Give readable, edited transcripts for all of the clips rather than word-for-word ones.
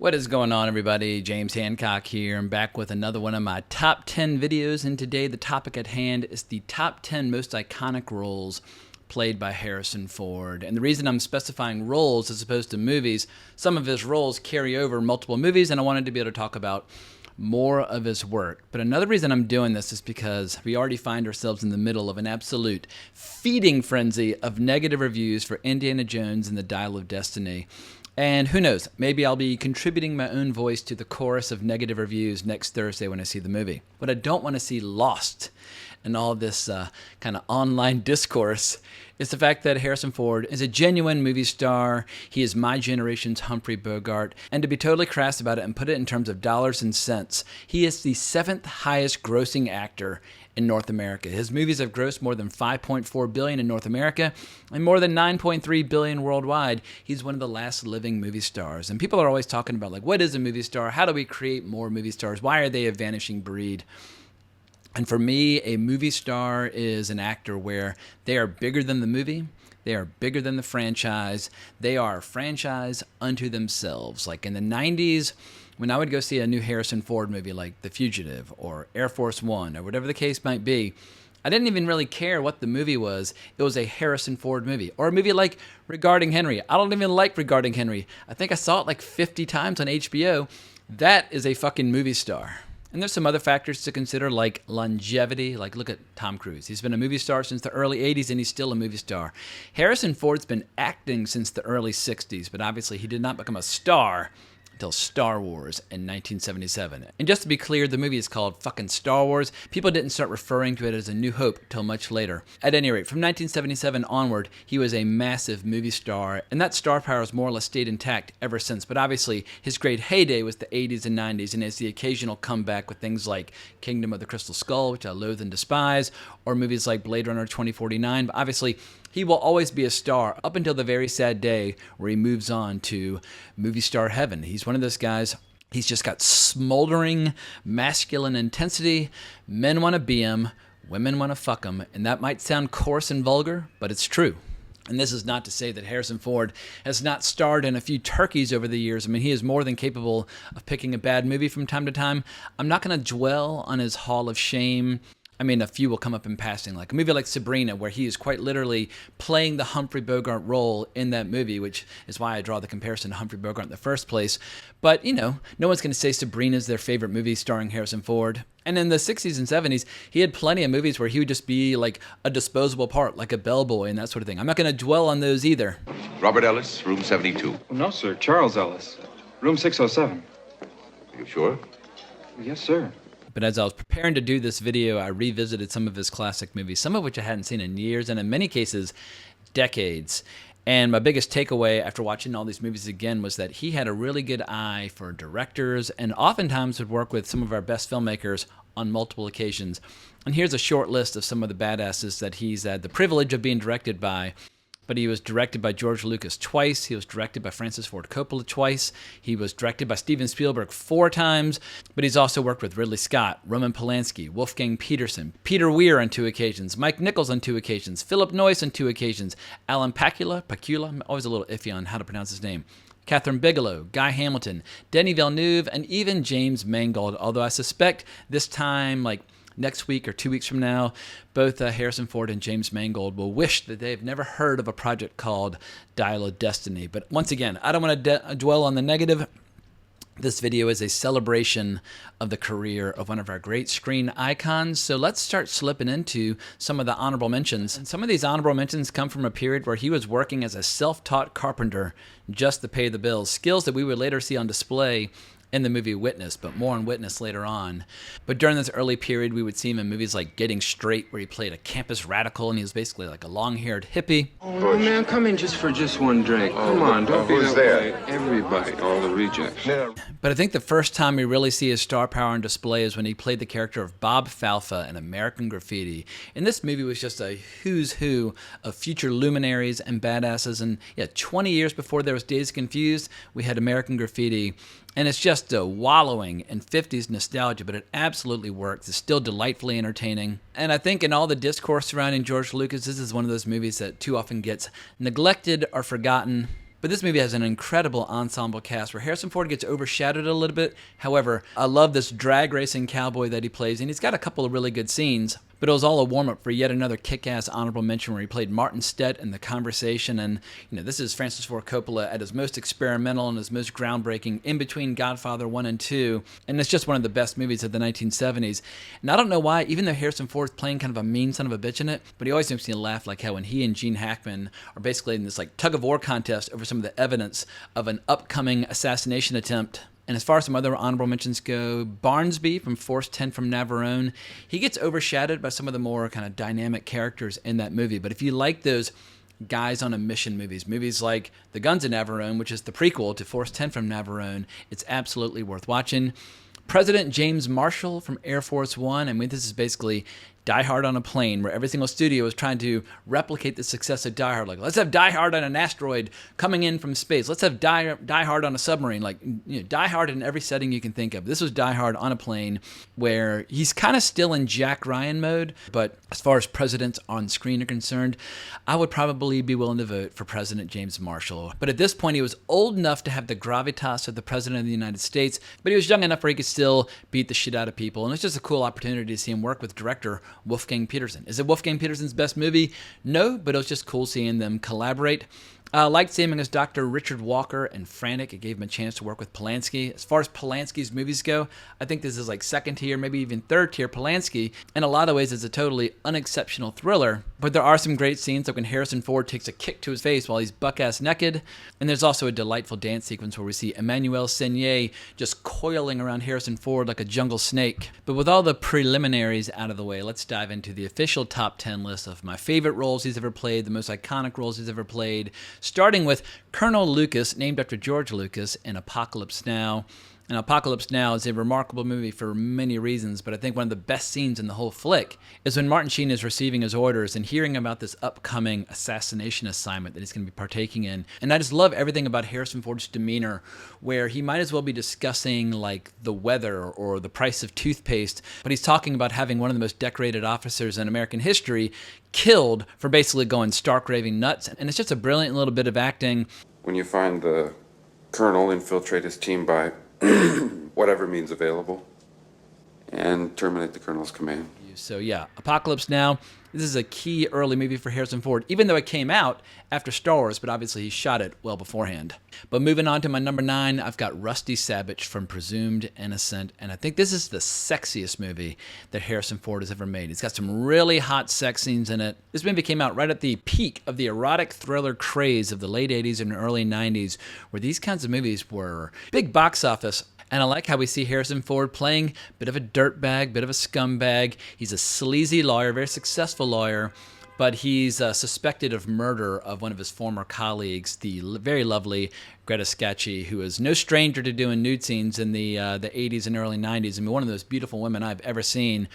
What is going on, everybody? James Hancock here. I'm back with another one of my top 10 videos, and today the topic at hand is the top 10 most iconic roles played by Harrison Ford. And the reason I'm specifying roles as opposed to movies, some of his roles carry over multiple movies, and I wanted to be able to talk about more of his work. But another reason I'm doing this is because we already find ourselves in the middle of an absolute feeding frenzy of negative reviews for Indiana Jones and the Dial of Destiny. And who knows, maybe I'll be contributing my own voice to the chorus of negative reviews next Thursday when I see the movie. What I don't want to see lost in all this kind of online discourse is the fact that Harrison Ford is a genuine movie star. He is my generation's Humphrey Bogart. And to be totally crass about it and put it in terms of dollars and cents, he is the 7th highest grossing actor in North America. His movies have grossed more than $5.4 billion in North America and more than $9.3 billion worldwide. He's one of the last living movie stars. And people are always talking about, like, what is a movie star? How do we create more movie stars? Why are they a vanishing breed? And for me, a movie star is an actor where they are bigger than the movie. They are bigger than the franchise. They are a franchise unto themselves. Like in the 90s, when I would go see a new Harrison Ford movie like The Fugitive or Air Force One or whatever the case might be, I didn't even really care what the movie was. It was a Harrison Ford movie. Or a movie like Regarding Henry. I don't even like Regarding Henry. I think I saw it like 50 times on HBO. That is a fucking movie star. And there's some other factors to consider, like longevity. Like, look at Tom Cruise. He's been a movie star since the early 80s, and he's still a movie star. Harrison Ford's been acting since the early 60s, but obviously he did not become a star until Star Wars in 1977. And just to be clear, the movie is called fucking Star Wars. People didn't start referring to it as A New Hope till much later. At any rate, from 1977 onward, he was a massive movie star, and that star power has more or less stayed intact ever since. But obviously, his great heyday was the 80s and 90s, and has the occasional comeback with things like Kingdom of the Crystal Skull, which I loathe and despise, or movies like Blade Runner 2049. But obviously, he will always be a star up until the very sad day where he moves on to movie star heaven. He's one of those guys, he's just got smoldering masculine intensity. Men want to be him, women want to fuck him, and that might sound coarse and vulgar, but it's true. And this is not to say that Harrison Ford has not starred in a few turkeys over the years. I mean, he is more than capable of picking a bad movie from time to time. I'm not going to dwell on his Hall of Shame. I mean, a few will come up in passing, like a movie like Sabrina, where he is quite literally playing the Humphrey Bogart role in that movie, which is why I draw the comparison to Humphrey Bogart in the first place. But, you know, no one's going to say Sabrina is their favorite movie starring Harrison Ford. And in the 60s and 70s, he had plenty of movies where he would just be like a disposable part, like a bellboy and that sort of thing. I'm not going to dwell on those either. Robert Ellis, room 72. No, sir. Charles Ellis, room 607. Are you sure? Yes, sir. But as I was preparing to do this video, I revisited some of his classic movies, some of which I hadn't seen in years, and in many cases, decades. And my biggest takeaway after watching all these movies again was that he had a really good eye for directors and oftentimes would work with some of our best filmmakers on multiple occasions. And here's a short list of some of the badasses that he's had the privilege of being directed by. But he was directed by George Lucas twice. He was directed by Francis Ford Coppola twice. He was directed by Steven Spielberg 4 times. But he's also worked with Ridley Scott, Roman Polanski, Wolfgang Peterson, Peter Weir on 2 occasions, Mike Nichols on 2 occasions, Philip Noyce on 2 occasions, Alan Pakula, I'm always a little iffy on how to pronounce his name, Catherine Bigelow, Guy Hamilton, Denis Villeneuve, and even James Mangold, although I suspect this time, like next week or 2 weeks from now, both Harrison Ford and James Mangold will wish that they've never heard of a project called Dial of Destiny. But once again, I don't want to dwell on the negative. This video is a celebration of the career of one of our great screen icons. So let's start slipping into some of the honorable mentions. And some of these honorable mentions come from a period where he was working as a self-taught carpenter just to pay the bills, skills that we would later see on display in the movie Witness, but more on Witness later on. But during this early period, we would see him in movies like Getting Straight, where he played a campus radical, and he was basically like a long-haired hippie. Oh, no, man, come in just for one drink. Come on, don't be who's that there? way. Everybody, all the rejects. But I think the first time we really see his star power on display is when he played the character of Bob Falfa in American Graffiti. And this movie was just a who's who of future luminaries and badasses. And yeah, 20 years before there was Dazed Confused, we had American Graffiti. And it's just wallowing in 50s nostalgia, but it absolutely works. It's still delightfully entertaining. And I think in all the discourse surrounding George Lucas, this is one of those movies that too often gets neglected or forgotten. But this movie has an incredible ensemble cast where Harrison Ford gets overshadowed a little bit. However, I love this drag racing cowboy that he plays, and he's got a couple of really good scenes. But it was all a warm-up for yet another kick-ass honorable mention where he played Martin Stett in The Conversation. And, this is Francis Ford Coppola at his most experimental and his most groundbreaking in between Godfather 1 and 2. And it's just one of the best movies of the 1970s. And I don't know why, even though Harrison Ford's playing kind of a mean son of a bitch in it, but he always makes me laugh, like how when he and Gene Hackman are basically in this like tug-of-war contest over some of the evidence of an upcoming assassination attempt. And as far as some other honorable mentions go, Barnsby from Force 10 from Navarone, he gets overshadowed by some of the more kind of dynamic characters in that movie. But if you like those guys on a mission movies like The Guns of Navarone, which is the prequel to Force 10 from Navarone, it's absolutely worth watching. President James Marshall from Air Force One. I mean, this is basically Die Hard on a plane, where every single studio is trying to replicate the success of Die Hard. Like, let's have Die Hard on an asteroid coming in from space. Let's have Die Hard on a submarine. Like, Die Hard in every setting you can think of. This was Die Hard on a plane, where he's kind of still in Jack Ryan mode, but as far as presidents on screen are concerned, I would probably be willing to vote for President James Marshall. But at this point, he was old enough to have the gravitas of the President of the United States, but he was young enough where he could still beat the shit out of people. And it's just a cool opportunity to see him work with director Wolfgang Petersen. Is it Wolfgang Petersen's best movie? No, but it was just cool seeing them collaborate. I liked seeing him as Dr. Richard Walker in Frantic. It gave him a chance to work with Polanski. As far as Polanski's movies go, I think this is like second tier, maybe even third tier Polanski. In a lot of ways, it's a totally unexceptional thriller. But there are some great scenes, like when Harrison Ford takes a kick to his face while he's buck-ass naked. And there's also a delightful dance sequence where we see Emmanuel Seigné just coiling around Harrison Ford like a jungle snake. But with all the preliminaries out of the way, let's dive into the official top 10 list of my favorite roles he's ever played, the most iconic roles he's ever played, starting with Colonel Lucas, named after George Lucas, in Apocalypse Now. And Apocalypse Now is a remarkable movie for many reasons, but I think one of the best scenes in the whole flick is when Martin Sheen is receiving his orders and hearing about this upcoming assassination assignment that he's going to be partaking in. And I just love everything about Harrison Ford's demeanor, where he might as well be discussing like the weather or the price of toothpaste, but he's talking about having one of the most decorated officers in American history killed for basically going stark raving nuts. And it's just a brilliant little bit of acting. When you find the colonel, infiltrate his team by whatever means available, and terminate the colonel's command. So yeah, Apocalypse Now. This is a key early movie for Harrison Ford, even though it came out after Star Wars, but obviously he shot it well beforehand. But moving on to my number 9, I've got Rusty Sabich from Presumed Innocent, and I think this is the sexiest movie that Harrison Ford has ever made. It's got some really hot sex scenes in it. This movie came out right at the peak of the erotic thriller craze of the late 80s and early 90s, where these kinds of movies were big box office. And I like how we see Harrison Ford playing a bit of a dirtbag, bit of a scumbag. He's a sleazy lawyer, very successful lawyer, but he's suspected of murder of one of his former colleagues, the very lovely Greta Scacchi, who is no stranger to doing nude scenes in the 80s and early 90s. I mean, one of those beautiful women I've ever seen.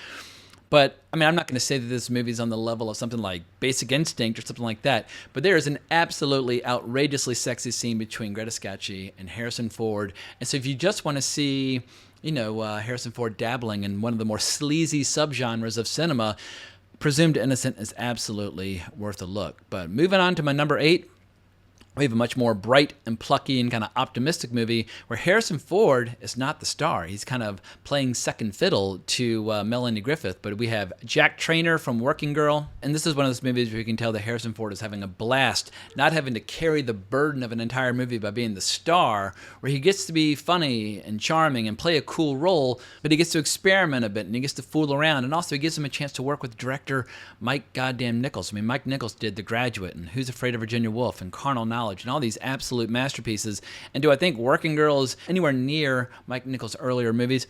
But, I mean, I'm not going to say that this movie's on the level of something like Basic Instinct or something like that, but there is an absolutely outrageously sexy scene between Greta Scacchi and Harrison Ford. And so if you just want to see, Harrison Ford dabbling in one of the more sleazy subgenres of cinema, Presumed Innocent is absolutely worth a look. But moving on to my number 8, we have a much more bright and plucky and kind of optimistic movie where Harrison Ford is not the star. He's kind of playing second fiddle to Melanie Griffith. But we have Jack Trainer from Working Girl. And this is one of those movies where you can tell that Harrison Ford is having a blast, not having to carry the burden of an entire movie by being the star, where he gets to be funny and charming and play a cool role, but he gets to experiment a bit and he gets to fool around. And also it gives him a chance to work with director Mike goddamn Nichols. I mean, Mike Nichols did The Graduate and Who's Afraid of Virginia Woolf and Carnal Knowledge and all these absolute masterpieces. And do I think Working Girl is anywhere near Mike Nichols' earlier movies?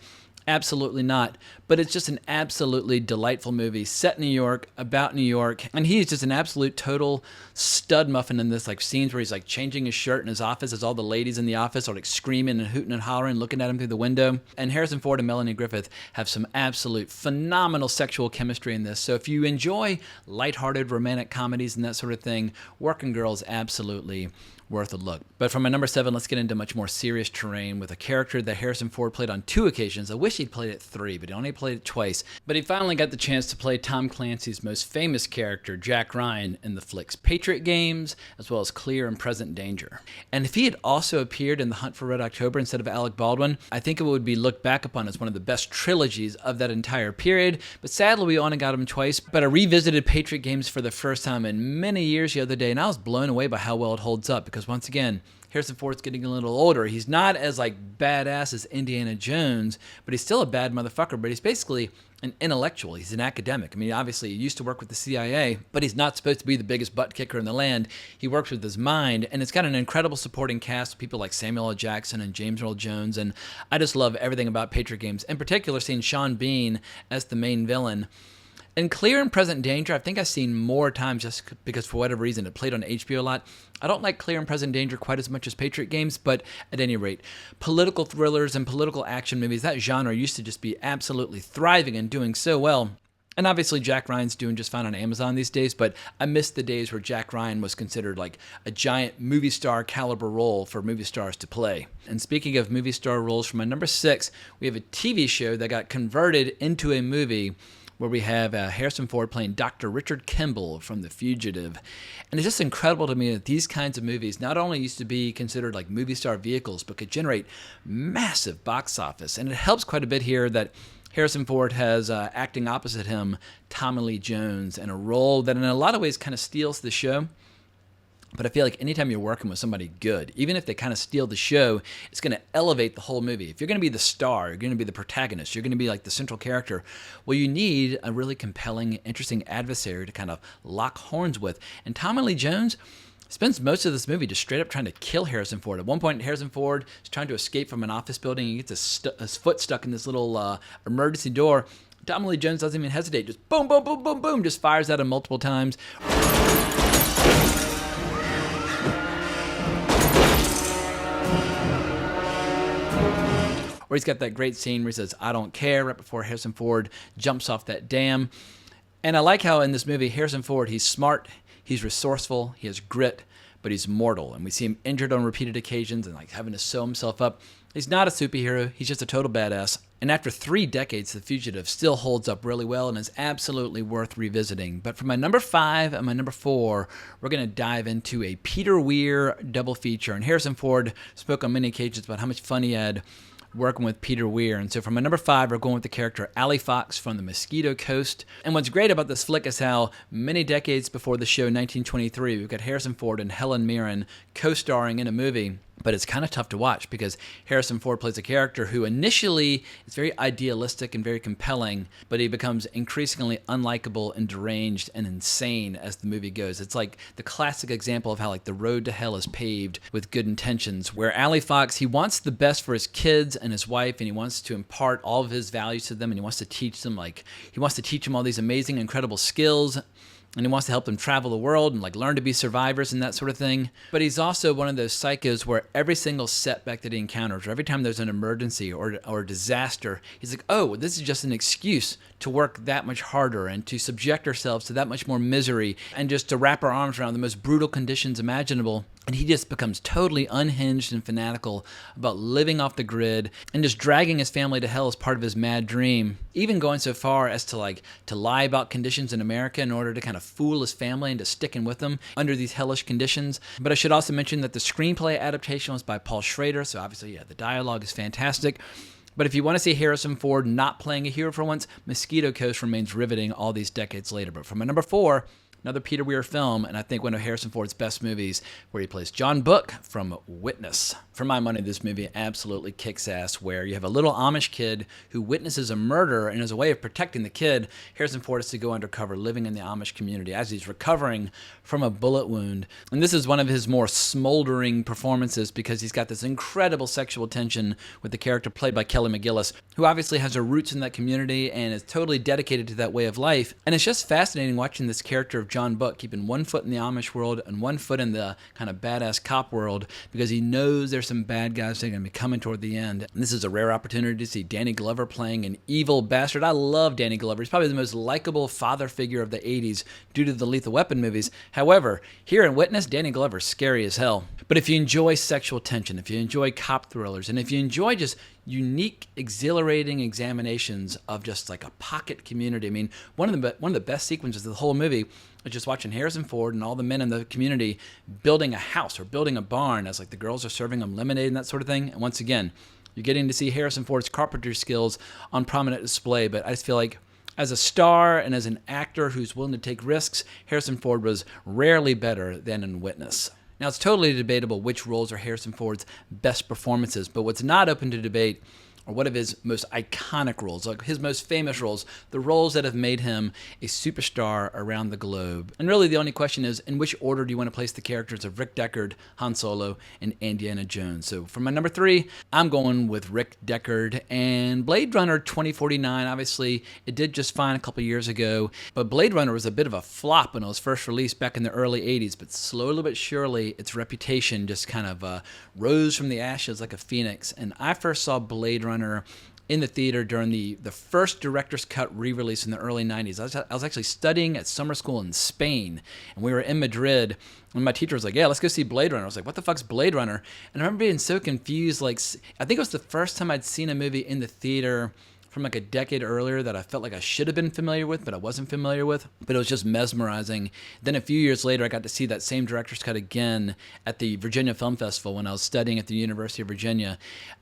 Absolutely not. But it's just an absolutely delightful movie set in New York, about New York. And he's just an absolute total stud muffin in this, like scenes where he's like changing his shirt in his office as all the ladies in the office are like screaming and hooting and hollering, looking at him through the window. And Harrison Ford and Melanie Griffith have some absolute phenomenal sexual chemistry in this. So if you enjoy lighthearted romantic comedies and that sort of thing, Working Girl is absolutely worth a look. But from my number 7, let's get into much more serious terrain with a character that Harrison Ford played on 2 occasions. I wish he'd played it 3, but he only played it twice. But he finally got the chance to play Tom Clancy's most famous character, Jack Ryan, in the flicks Patriot games, as well as Clear and Present Danger. And if he had also appeared in The Hunt for Red October instead of Alec Baldwin, I think it would be looked back upon as one of the best trilogies of that entire period. But sadly, we only got him twice. But I revisited Patriot games for the first time in many years the other day, and I was blown away by how well it holds up, because once again, Harrison Ford's getting a little older. He's not as badass as Indiana Jones, but he's still a bad motherfucker. But he's basically an intellectual. He's an academic. I mean, obviously, he used to work with the CIA, but he's not supposed to be the biggest butt kicker in the land. He works with his mind, and it's got an incredible supporting cast of people like Samuel L. Jackson and James Earl Jones, and I just love everything about Patriot games. In particular, seeing Sean Bean as the main villain. And Clear and Present Danger, I think I've seen more times just because for whatever reason it played on HBO a lot. I don't like Clear and Present Danger quite as much as Patriot games, but at any rate, political thrillers and political action movies, that genre used to just be absolutely thriving and doing so well. And obviously Jack Ryan's doing just fine on Amazon these days, but I miss the days where Jack Ryan was considered like a giant movie star caliber role for movie stars to play. And speaking of movie star roles, for my number 6, we have a TV show that got converted into a movie where we have Harrison Ford playing Dr. Richard Kimble from The Fugitive. And it's just incredible to me that these kinds of movies not only used to be considered like movie star vehicles, but could generate massive box office. And it helps quite a bit here that Harrison Ford has acting opposite him Tommy Lee Jones in a role that in a lot of ways kind of steals the show. But I feel like anytime you're working with somebody good, even if they kind of steal the show, it's going to elevate the whole movie. If you're going to be the star, you're going to be the protagonist, you're going to be like the central character, well, you need a really compelling, interesting adversary to kind of lock horns with. And Tommy Lee Jones spends most of this movie just straight up trying to kill Harrison Ford. At one point, Harrison Ford is trying to escape from an office building. He gets his foot stuck in this little emergency door. Tommy Lee Jones doesn't even hesitate. Just boom, boom, boom, boom, boom, just fires at him multiple times. Or he's got that great scene where he says, "I don't care," right before Harrison Ford jumps off that dam. And I like how in this movie, Harrison Ford, he's smart, he's resourceful, he has grit, but he's mortal. And we see him injured on repeated occasions and like having to sew himself up. He's not a superhero, he's just a total badass. And after 3 decades, The Fugitive still holds up really well and is absolutely worth revisiting. But for my number 5 and my number 4, we're going to dive into a Peter Weir double feature. And Harrison Ford spoke on many occasions about how much fun he had working with Peter Weir. And so for my number 5, we're going with the character Allie Fox from the Mosquito Coast. And what's great about this flick is how many decades before the show 1923, we've got Harrison Ford and Helen Mirren co-starring in a movie. But it's kind of tough to watch because Harrison Ford plays a character who initially is very idealistic and very compelling, but he becomes increasingly unlikable and deranged and insane as the movie goes. It's like the classic example of how like the road to hell is paved with good intentions, where Allie Fox, he wants the best for his kids and his wife, and he wants to impart all of his values to them, and he wants to teach them all these amazing, incredible skills. And he wants to help them travel the world and like learn to be survivors and that sort of thing. But he's also one of those psychos where every single setback that he encounters, or every time there's an emergency or a disaster, he's like, oh, this is just an excuse to work that much harder and to subject ourselves to that much more misery and just to wrap our arms around the most brutal conditions imaginable. And he just becomes totally unhinged and fanatical about living off the grid and just dragging his family to hell as part of his mad dream. Even going so far as to lie about conditions in America in order to kind of fool his family into sticking with them under these hellish conditions. But I should also mention that the screenplay adaptation was by Paul Schrader, so obviously, yeah, the dialogue is fantastic. But if you want to see Harrison Ford not playing a hero for once, Mosquito Coast remains riveting all these decades later. But for my number 4, another Peter Weir film, and I think one of Harrison Ford's best movies, where he plays John Book from Witness. For my money, this movie absolutely kicks ass, where you have a little Amish kid who witnesses a murder, and as a way of protecting the kid, Harrison Ford has to go undercover living in the Amish community as he's recovering from a bullet wound. And this is one of his more smoldering performances because he's got this incredible sexual tension with the character played by Kelly McGillis, who obviously has her roots in that community and is totally dedicated to that way of life. And it's just fascinating watching this character of John Buck, keeping one foot in the Amish world and one foot in the kind of badass cop world, because he knows there's some bad guys that are going to be coming toward the end. And this is a rare opportunity to see Danny Glover playing an evil bastard. I love Danny Glover. He's probably the most likable father figure of the 80s due to the Lethal Weapon movies. However, here in Witness, Danny Glover's scary as hell. But if you enjoy sexual tension, if you enjoy cop thrillers, and if you enjoy just unique, exhilarating examinations of just like a pocket community. I mean, one of the best sequences of the whole movie is just watching Harrison Ford and all the men in the community building a house or building a barn as like the girls are serving them lemonade and that sort of thing. And once again, you're getting to see Harrison Ford's carpentry skills on prominent display. But I just feel like as a star and as an actor who's willing to take risks, Harrison Ford was rarely better than in Witness. Now, it's totally debatable which roles are Harrison Ford's best performances, but what's not open to debate are what of his most iconic roles, like his most famous roles, the roles that have made him a superstar around the globe. And really the only question is, in which order do you want to place the characters of Rick Deckard, Han Solo, and Indiana Jones? So for my number 3, I'm going with Rick Deckard. And Blade Runner 2049, obviously, it did just fine a couple years ago, but Blade Runner was a bit of a flop when it was first released back in the early 80s, but slowly but surely its reputation just kind of rose from the ashes like a phoenix. And I first saw Blade Runner in the theater during the first director's cut re-release in the early 90s. I was actually studying at summer school in Spain, and we were in Madrid, and my teacher was like, yeah, let's go see Blade Runner. I was like, what the fuck's Blade Runner? And I remember being so confused. Like, I think it was the first time I'd seen a movie in the theater from like a decade earlier that I felt like I should have been familiar with, but I wasn't familiar with. But it was just mesmerizing. Then a few years later, I got to see that same director's cut again at the Virginia Film Festival when I was studying at the University of Virginia.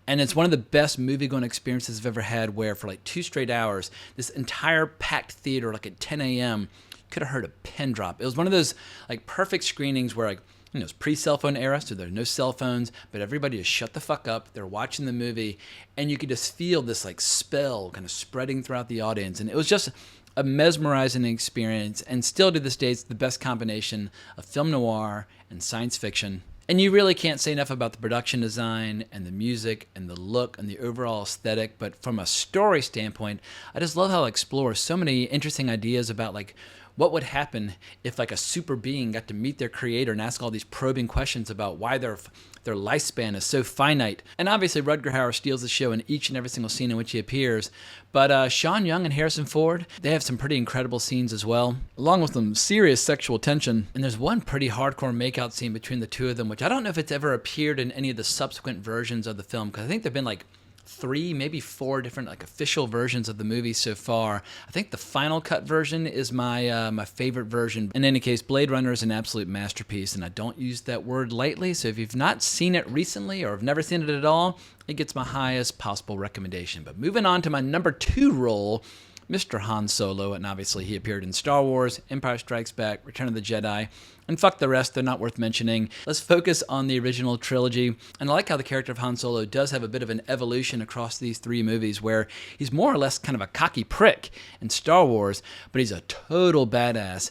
And it's one of the best movie-going experiences I've ever had, where for like 2 straight hours, this entire packed theater, like at 10 a.m., could have heard a pin drop. It was one of those like perfect screenings where like, you know, it's pre-cell phone era, so there are no cell phones, but everybody is shut the fuck up. They're watching the movie, and you could just feel this like spell kind of spreading throughout the audience. And it was just a mesmerizing experience, and still to this day, it's the best combination of film noir and science fiction. And you really can't say enough about the production design and the music and the look and the overall aesthetic. But from a story standpoint, I just love how it explores so many interesting ideas about like what would happen if like a super being got to meet their creator and ask all these probing questions about why their lifespan is so finite. And obviously Rutger Hauer steals the show in each and every single scene in which he appears. But Sean Young and Harrison Ford, they have some pretty incredible scenes as well, along with some serious sexual tension. And there's one pretty hardcore makeout scene between the two of them, which I don't know if it's ever appeared in any of the subsequent versions of the film, because I think there've been like 3, maybe 4 different like official versions of the movie so far. I think the final cut version is my my favorite version. In any case, Blade Runner is an absolute masterpiece, and I don't use that word lightly. So if you've not seen it recently or have never seen it at all, it gets my highest possible recommendation. But moving on to my number 2 role, Mr. Han Solo, and obviously he appeared in Star Wars, Empire Strikes Back, Return of the Jedi, and fuck the rest, they're not worth mentioning. Let's focus on the original trilogy. And I like how the character of Han Solo does have a bit of an evolution across these 3 movies, where he's more or less kind of a cocky prick in Star Wars, but he's a total badass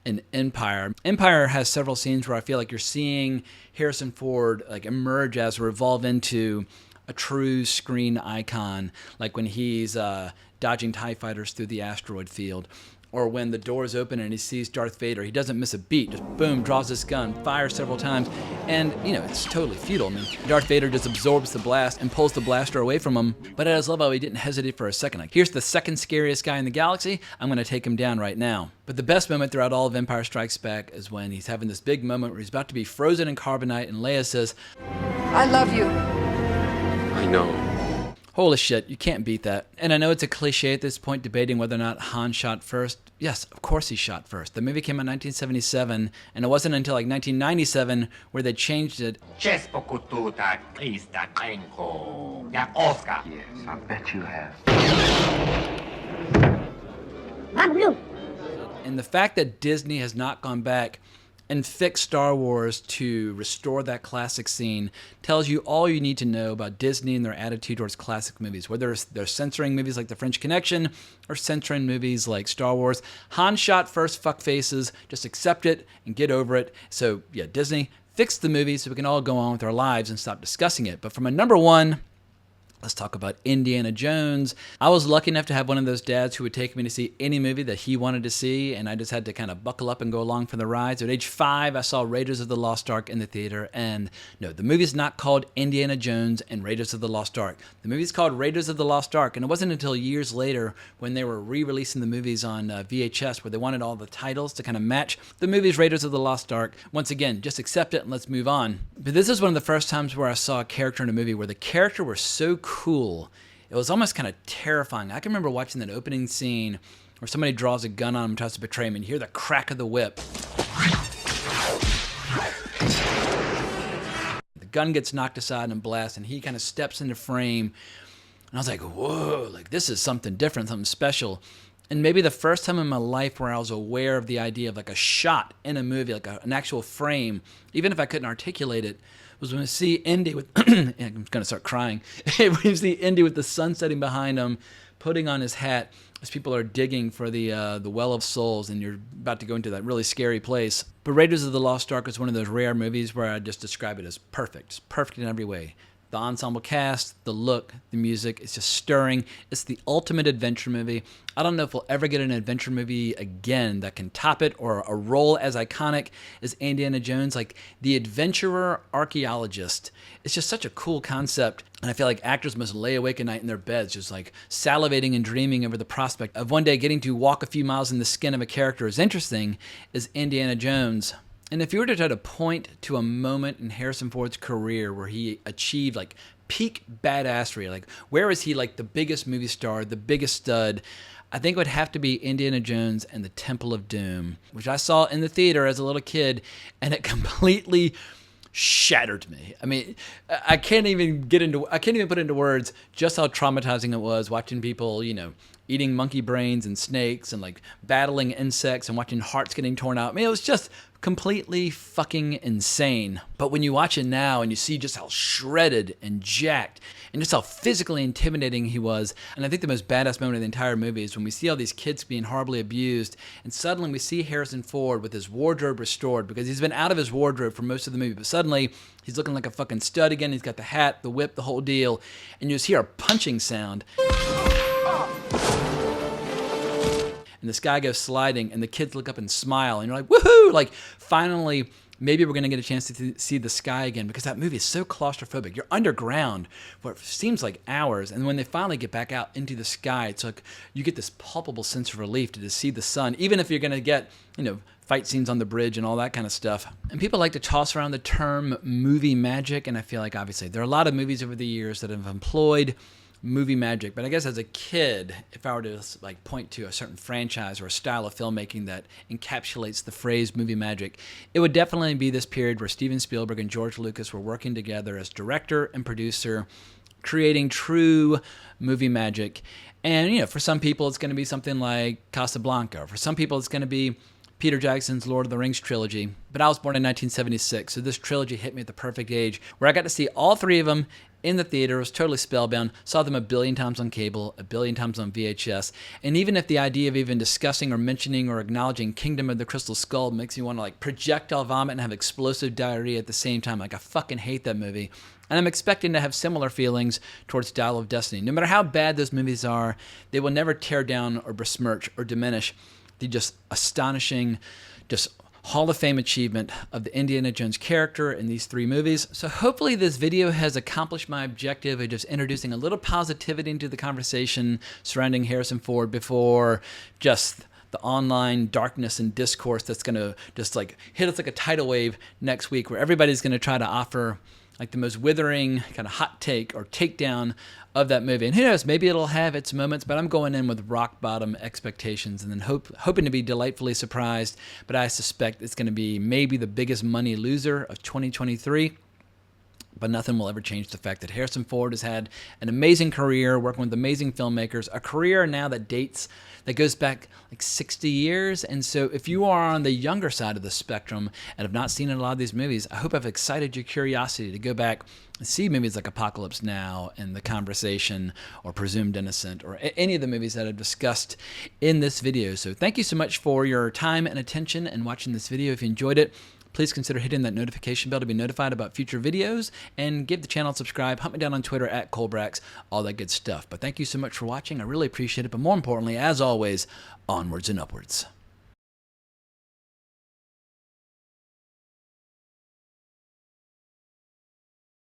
in Empire. Empire has several scenes where I feel like you're seeing Harrison Ford like emerge as or evolve into a true screen icon, like when he's dodging TIE fighters through the asteroid field, or when the doors open and he sees Darth Vader. He doesn't miss a beat, just boom, draws his gun, fires several times, and you know, it's totally futile. I mean, Darth Vader just absorbs the blast and pulls the blaster away from him, but I just love how he didn't hesitate for a second. Like, here's the second scariest guy in the galaxy, I'm gonna take him down right now. But the best moment throughout all of Empire Strikes Back is when he's having this big moment where he's about to be frozen in carbonite, and Leia says, I love you. I know. holy shit, you can't beat that. And I know it's a cliche at this point, debating whether or not Han shot first. Yes, of course he shot first. The movie came out in 1977, and it wasn't until like 1997 where they changed it. Yes, I bet you have. And the fact that Disney has not gone back and fixed Star Wars to restore that classic scene tells you all you need to know about Disney and their attitude towards classic movies. Whether they're censoring movies like The French Connection or censoring movies like Star Wars. Han shot first, fuck faces. Just accept it and get over it. So yeah, Disney, fix the movie so we can all go on with our lives and stop discussing it. But for my number one, Let's talk about Indiana Jones. I was lucky enough to have one of those dads who would take me to see any movie that he wanted to see, and I just had to kind of buckle up and go along for the ride. So at age 5, I saw Raiders of the Lost Ark in the theater, and no, the movie's not called Indiana Jones and Raiders of the Lost Ark. The movie's called Raiders of the Lost Ark, and it wasn't until years later when they were re-releasing the movies on VHS where they wanted all the titles to kind of match the movie's Raiders of the Lost Ark. Once again, just accept it and let's move on. But this is one of the first times where I saw a character in a movie where the character was so cool. It was almost kind of terrifying. I can remember watching that opening scene where somebody draws a gun on him and tries to betray him, and you hear the crack of the whip. The gun gets knocked aside and blasted, and he kind of steps into frame. And I was like, whoa, like this is something different, something special. And maybe the first time in my life where I was aware of the idea of like a shot in a movie, like an actual frame, even if I couldn't articulate it, was when I see Indy with, I'm going to start crying, when you see Indy with the sun setting behind him, putting on his hat as people are digging for the Well of Souls, and you're about to go into that really scary place. But Raiders of the Lost Ark is one of those rare movies where I just describe it as perfect. It's perfect in every way. The ensemble cast, the look, the music, it's just stirring. It's the ultimate adventure movie. I don't know if we'll ever get an adventure movie again that can top it, or a role as iconic as Indiana Jones. Like the adventurer archaeologist. It's just such a cool concept. And I feel like actors must lay awake at night in their beds, just like salivating and dreaming over the prospect of one day getting to walk a few miles in the skin of a character as interesting as Indiana Jones. And if you were to try to point to a moment in Harrison Ford's career where he achieved like peak badassery, like where is he like the biggest movie star, the biggest stud, I think it would have to be Indiana Jones and the Temple of Doom, which I saw in the theater as a little kid, and it completely shattered me. I mean, I can't even put into words just how traumatizing it was watching people, you know, eating monkey brains and snakes and like battling insects and watching hearts getting torn out. I mean, it was just completely fucking insane. But when you watch it now and you see just how shredded and jacked and just how physically intimidating he was, and I think the most badass moment of the entire movie is when we see all these kids being horribly abused, and suddenly we see Harrison Ford with his wardrobe restored, because he's been out of his wardrobe for most of the movie, but suddenly he's looking like a fucking stud again. He's got the hat, the whip, the whole deal, and you just hear a punching sound. And this guy goes sliding, and the kids look up and smile, and you're like, woohoo! Like, finally, maybe we're going to get a chance to see the sky again, because that movie is so claustrophobic. You're underground for it seems like hours, and when they finally get back out into the sky, it's like you get this palpable sense of relief to just see the sun, even if you're going to get, you know, fight scenes on the bridge and all that kind of stuff. And people like to toss around the term movie magic, and I feel like obviously there are a lot of movies over the years that have employed movie magic, but I guess as a kid, if I were to like point to a certain franchise or a style of filmmaking that encapsulates the phrase movie magic, it would definitely be this period where Steven Spielberg and George Lucas were working together as director and producer, creating true movie magic. And, you know, for some people it's going to be something like Casablanca. For some people it's going to be Peter Jackson's Lord of the Rings trilogy. But I was born in 1976, so this trilogy hit me at the perfect age where I got to see all three of them in the theater. I was totally spellbound, saw them a billion times on cable, a billion times on VHS, and even if the idea of even discussing or mentioning or acknowledging Kingdom of the Crystal Skull makes me want to like projectile vomit and have explosive diarrhea at the same time, like I fucking hate that movie. And I'm expecting to have similar feelings towards Dial of Destiny. No matter how bad those movies are, they will never tear down or besmirch or diminish the just astonishing, just Hall of Fame achievement of the Indiana Jones character in these three movies. So hopefully this video has accomplished my objective of just introducing a little positivity into the conversation surrounding Harrison Ford before just the online darkness and discourse that's going to just like hit us like a tidal wave next week, where everybody's going to try to offer like the most withering kind of hot take or takedown of that movie. And who knows, maybe it'll have its moments, but I'm going in with rock bottom expectations and then hoping to be delightfully surprised. But I suspect it's going to be maybe the biggest money loser of 2023. But nothing will ever change the fact that Harrison Ford has had an amazing career working with amazing filmmakers, a career now that goes back like 60 years. And so if you are on the younger side of the spectrum and have not seen a lot of these movies, I hope I've excited your curiosity to go back and see movies like Apocalypse Now and The Conversation or Presumed Innocent or any of the movies that I've discussed in this video. So thank you so much for your time and attention and watching this video. If you enjoyed it, please consider hitting that notification bell to be notified about future videos, and give the channel a subscribe. Hunt me down on Twitter at Colbrax, all that good stuff. But thank you so much for watching. I really appreciate it. But more importantly, as always, onwards and upwards.